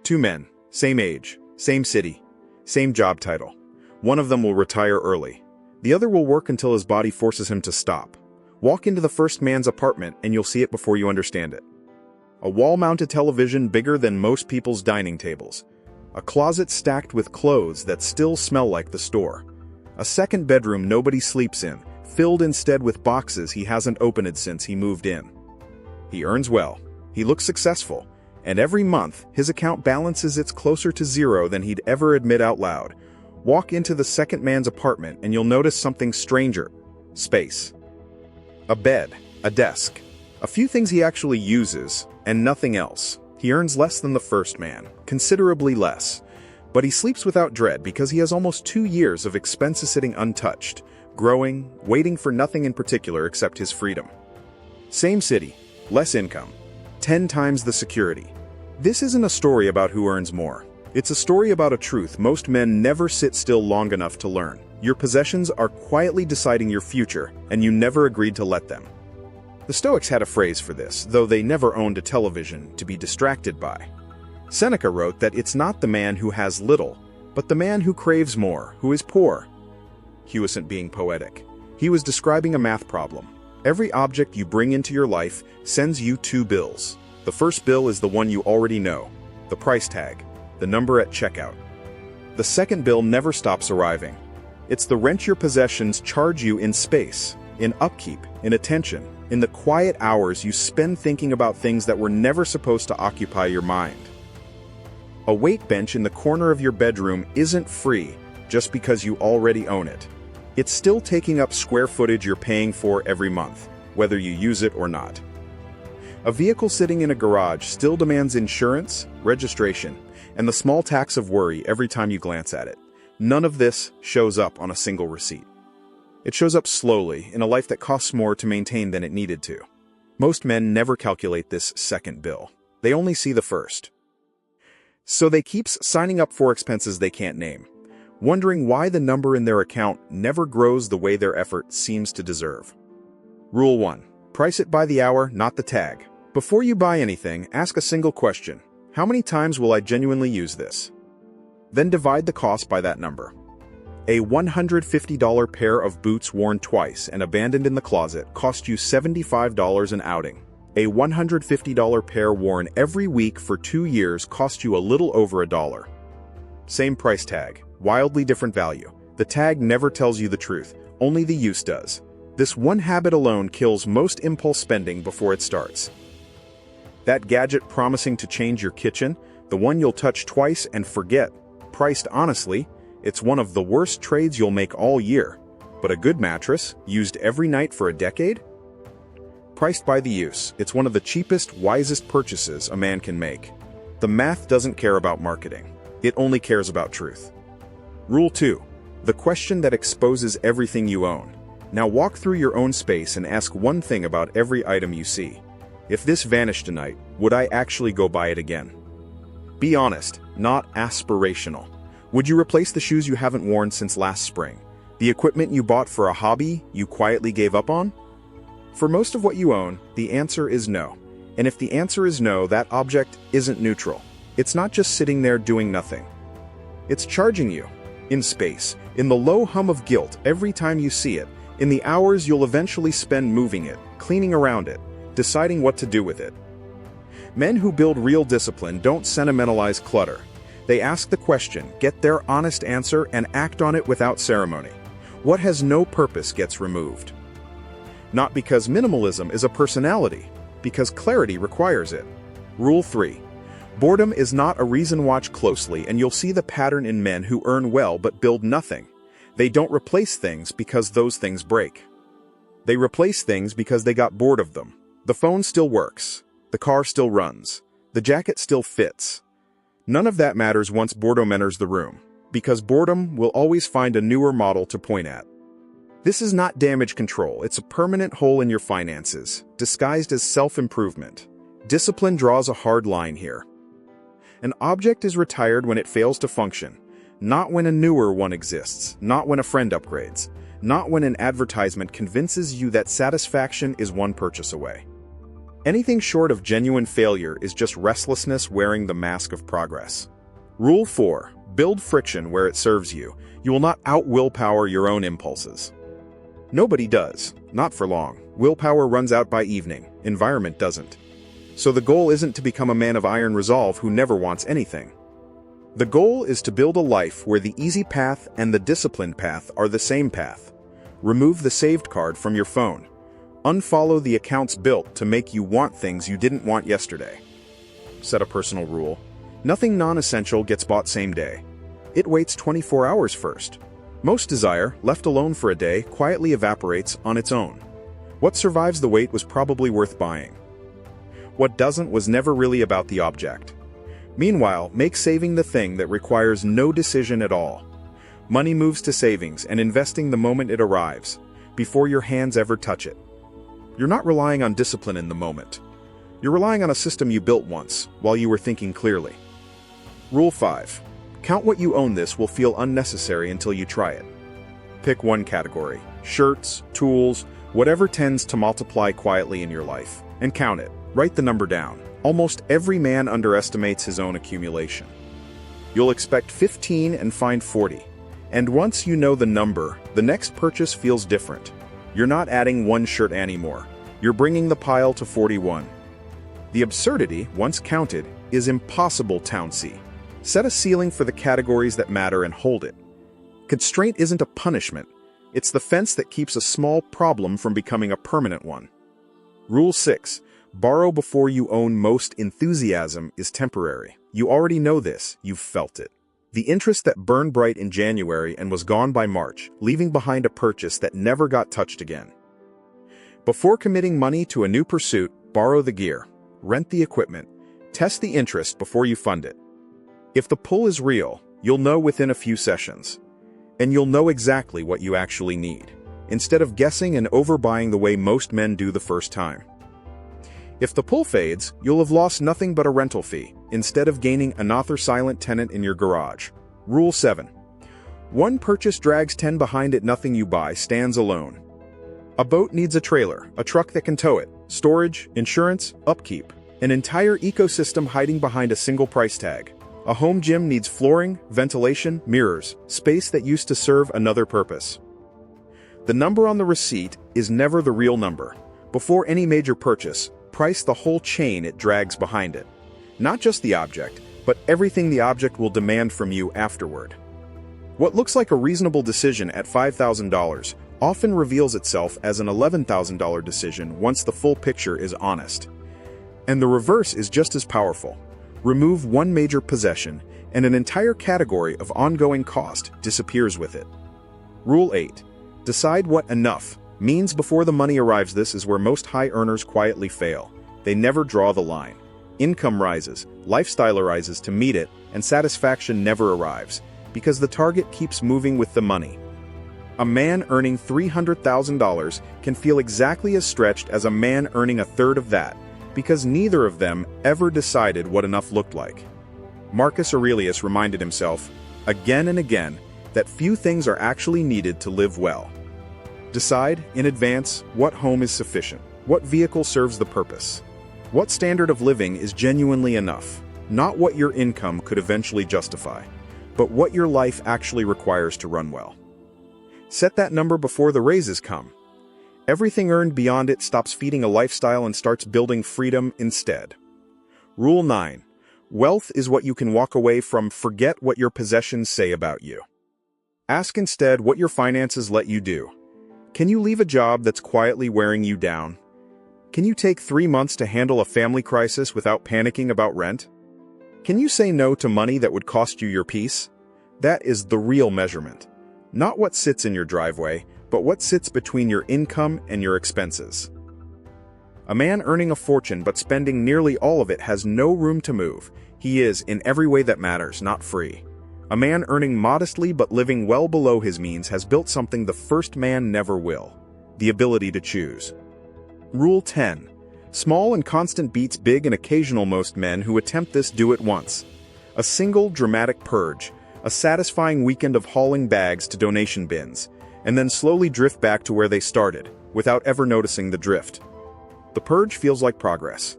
Two men, same age, same city, same job title. One of them will retire early. The other will work until his body forces him to stop. Walk into the first man's apartment and you'll see it before you understand it. A wall-mounted television bigger than most people's dining tables. A closet stacked with clothes that still smell like the store. A second bedroom nobody sleeps in, filled instead with boxes he hasn't opened since he moved in. He earns well. He looks successful. And every month, his account balances it's closer to zero than he'd ever admit out loud. Walk into the second man's apartment and you'll notice something stranger. Space. A bed, a desk, a few things he actually uses, and nothing else. He earns less than the first man, considerably less. But he sleeps without dread because he has almost 2 years of expenses sitting untouched, growing, waiting for nothing in particular except his freedom. Same city, less income, 10 times the security. This isn't a story about who earns more. It's a story about a truth most men never sit still long enough to learn. Your possessions are quietly deciding your future, and you never agreed to let them. The Stoics had a phrase for this, though they never owned a television to be distracted by. Seneca wrote that it's not the man who has little, but the man who craves more, who is poor. He wasn't being poetic. He was describing a math problem. Every object you bring into your life sends you 2 bills. The first bill is the one you already know, the price tag, the number at checkout. The second bill never stops arriving. It's the rent your possessions charge you in space, in upkeep, in attention, in the quiet hours you spend thinking about things that were never supposed to occupy your mind. A weight bench in the corner of your bedroom isn't free just because you already own it. It's still taking up square footage you're paying for every month, whether you use it or not. A vehicle sitting in a garage still demands insurance, registration, and the small tax of worry every time you glance at it. None of this shows up on a single receipt. It shows up slowly in a life that costs more to maintain than it needed to. Most men never calculate this second bill. They only see the first. So they keep signing up for expenses they can't name, wondering why the number in their account never grows the way their effort seems to deserve. Rule 1. Price it by the hour, not the tag. Before you buy anything, ask a single question. How many times will I genuinely use this? Then divide the cost by that number. A $150 pair of boots worn twice and abandoned in the closet cost you $75 an outing. A $150 pair worn every week for 2 years cost you a little over $1. Same price tag, wildly different value. The tag never tells you the truth, only the use does. This one habit alone kills most impulse spending before it starts. That gadget promising to change your kitchen, the one you'll touch twice and forget, priced honestly, it's one of the worst trades you'll make all year. But a good mattress, used every night for a decade? Priced by the use, it's one of the cheapest, wisest purchases a man can make. The math doesn't care about marketing. It only cares about truth. Rule 2. The question that exposes everything you own. Now walk through your own space and ask one thing about every item you see. If this vanished tonight, would I actually go buy it again? Be honest, not aspirational. Would you replace the shoes you haven't worn since last spring? The equipment you bought for a hobby you quietly gave up on? For most of what you own, the answer is no. And if the answer is no, that object isn't neutral. It's not just sitting there doing nothing. It's charging you. In space, in the low hum of guilt every time you see it, in the hours you'll eventually spend moving it, cleaning around it, deciding what to do with it. Men who build real discipline don't sentimentalize clutter. They ask the question, get their honest answer, and act on it without ceremony. What has no purpose gets removed. Not because minimalism is a personality, because clarity requires it. Rule 3. Boredom is not a reason. Watch closely and you'll see the pattern in men who earn well but build nothing. They don't replace things because those things break. They replace things because they got bored of them. The phone still works. The car still runs. The jacket still fits. None of that matters once boredom enters the room, because boredom will always find a newer model to point at. This is not damage control, it's a permanent hole in your finances, disguised as self-improvement. Discipline draws a hard line here. An object is retired when it fails to function, not when a newer one exists, not when a friend upgrades, not when an advertisement convinces you that satisfaction is one purchase away. Anything short of genuine failure is just restlessness wearing the mask of progress. Rule 4. Build friction where it serves you. You will not out-willpower your own impulses. Nobody does. Not for long. Willpower runs out by evening. Environment doesn't. So the goal isn't to become a man of iron resolve who never wants anything. The goal is to build a life where the easy path and the disciplined path are the same path. Remove the saved card from your phone. Unfollow the accounts built to make you want things you didn't want yesterday. Set a personal rule. Nothing non-essential gets bought same day. It waits 24 hours first. Most desire, left alone for a day, quietly evaporates on its own. What survives the wait was probably worth buying. What doesn't was never really about the object. Meanwhile, make saving the thing that requires no decision at all. Money moves to savings and investing the moment it arrives, before your hands ever touch it. You're not relying on discipline in the moment. You're relying on a system you built once, while you were thinking clearly. Rule 5. Count what you own. This will feel unnecessary until you try it. Pick one category, shirts, tools, whatever tends to multiply quietly in your life, and count it. Write the number down. Almost every man underestimates his own accumulation. You'll expect 15 and find 40. And once you know the number, the next purchase feels different. You're not adding one shirt anymore. You're bringing the pile to 41. The absurdity, once counted, is impossible. Townsy. Set a ceiling for the categories that matter and hold it. Constraint isn't a punishment. It's the fence that keeps a small problem from becoming a permanent one. Rule 6. Borrow before you own. Most enthusiasm is temporary. You already know this. You've felt it. The interest that burned bright in January and was gone by March, leaving behind a purchase that never got touched again. Before committing money to a new pursuit, borrow the gear, rent the equipment, test the interest before you fund it. If the pull is real, you'll know within a few sessions. And you'll know exactly what you actually need, instead of guessing and overbuying the way most men do the first time. If the pull fades, you'll have lost nothing but a rental fee, instead of gaining another silent tenant in your garage. Rule 7. One purchase drags 10 behind it. Nothing you buy stands alone. A boat needs a trailer, a truck that can tow it, storage, insurance, upkeep, an entire ecosystem hiding behind a single price tag. A home gym needs flooring, ventilation, mirrors, space that used to serve another purpose. The number on the receipt is never the real number. Before any major purchase, price the whole chain it drags behind it. Not just the object, but everything the object will demand from you afterward. What looks like a reasonable decision at $5,000 often reveals itself as an $11,000 decision once the full picture is honest. And the reverse is just as powerful. Remove one major possession, and an entire category of ongoing cost disappears with it. Rule 8. Decide what enough means before the money arrives. This is where most high earners quietly fail. They never draw the line. Income rises, lifestyle rises to meet it, and satisfaction never arrives, because the target keeps moving with the money. A man earning $300,000 can feel exactly as stretched as a man earning a third of that, because neither of them ever decided what enough looked like. Marcus Aurelius reminded himself, again and again, that few things are actually needed to live well. Decide, in advance, what home is sufficient, what vehicle serves the purpose, what standard of living is genuinely enough, not what your income could eventually justify, but what your life actually requires to run well. Set that number before the raises come. Everything earned beyond it stops feeding a lifestyle and starts building freedom instead. Rule 9. Wealth is what you can walk away from. Forget what your possessions say about you. Ask instead what your finances let you do. Can you leave a job that's quietly wearing you down? Can you take 3 months to handle a family crisis without panicking about rent? Can you say no to money that would cost you your peace? That is the real measurement. Not what sits in your driveway, but what sits between your income and your expenses. A man earning a fortune but spending nearly all of it has no room to move. He is, in every way that matters, not free. A man earning modestly but living well below his means has built something the first man never will: the ability to choose. Rule 10. Small and constant beats big and occasional. Most men who attempt this do it once. A single dramatic purge, a satisfying weekend of hauling bags to donation bins, and then slowly drift back to where they started, without ever noticing the drift. The purge feels like progress.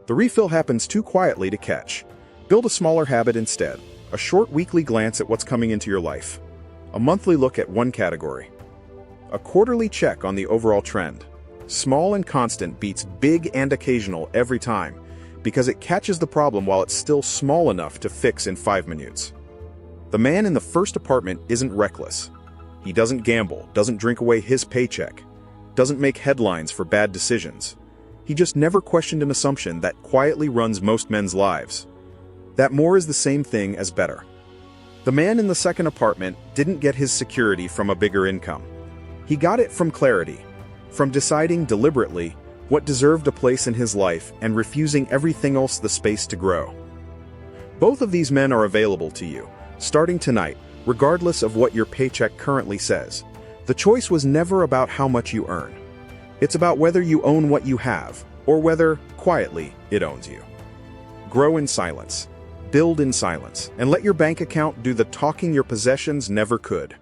The refill happens too quietly to catch. Build a smaller habit instead. A short weekly glance at what's coming into your life. A monthly look at one category. A quarterly check on the overall trend. Small and constant beats big and occasional every time, because it catches the problem while it's still small enough to fix in 5 minutes. The man in the first apartment isn't reckless. He doesn't gamble, doesn't drink away his paycheck, doesn't make headlines for bad decisions. He just never questioned an assumption that quietly runs most men's lives. That more is the same thing as better. The man in the second apartment didn't get his security from a bigger income. He got it from clarity, from deciding deliberately what deserved a place in his life and refusing everything else the space to grow. Both of these men are available to you, starting tonight, regardless of what your paycheck currently says. The choice was never about how much you earn. It's about whether you own what you have, or whether, quietly, it owns you. Grow in silence, build in silence, and let your bank account do the talking your possessions never could.